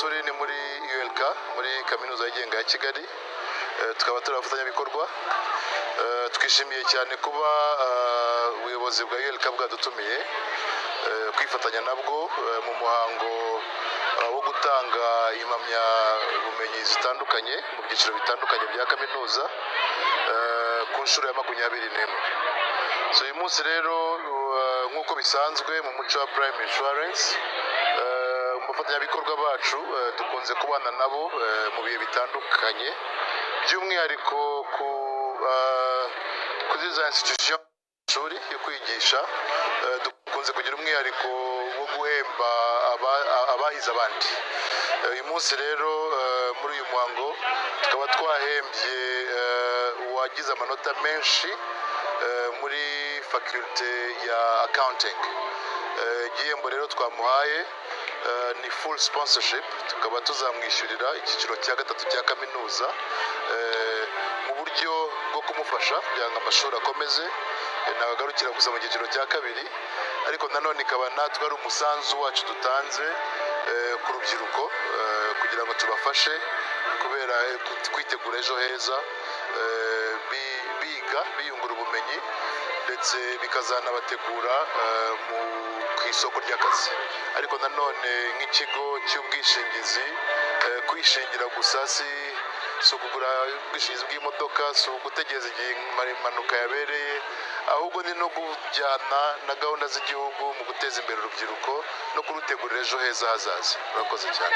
turi ni muri ULK muri kaminuza yigenga ya Kigali, tukaba turi abafatanyabikorwa. Twishimiye cyane kuba ubuyobozi bwa ULK bwadutumiye kwifatanya nabwo mu muhango wo gutanga impamyabumenyi zitandukanye mu byiciro bitandukanye bya kaminuza ku nshuro ya 21. Uyu munsi rero nk'uko bisanzwe mu muco wa Prime Insurance, abafatanyabikorwa bacu dukunze kubana nabo mu bihe bitandukanye, by'umwihariko kuri za institution yo kwigisha. Dukunze kugira umwihariko wo guhemba abahize abandi. Uyu munsi rero muri uyu muhango tukaba twahembye uwagize amanota menshi muri faculty ya accounting. Igihembo rero twamuhaye ni full sponsorship, tukaba tuzamwishyurira icyiciro cya 3 cya kaminuza mu buryo bwo kumufasha kugira ngo amashuri akomeze, nagarukira gusa mu cyiciro cya 2, ariko nanone ikaba natwe ari umusanzu wacu dutanze ku rubyiruko kugira ngo tubafashe kubera kwitegura ejo heza, biga biyungura ubumenyi ndetse bikazanabategura ku isoko ry'akazi. Ariko nanone nk'ikigo cy'ubwishingizi, kwishingira gusa si ukugura ubwishingizi bw'imodoka, si ugutegereza igihe impanuka yabereye, ahubwo ni no kujyana na gahunda z'igihugu mu guteza imbere urubyiruko no kurutegurira ejo heza hazaza. Murakoze cyane.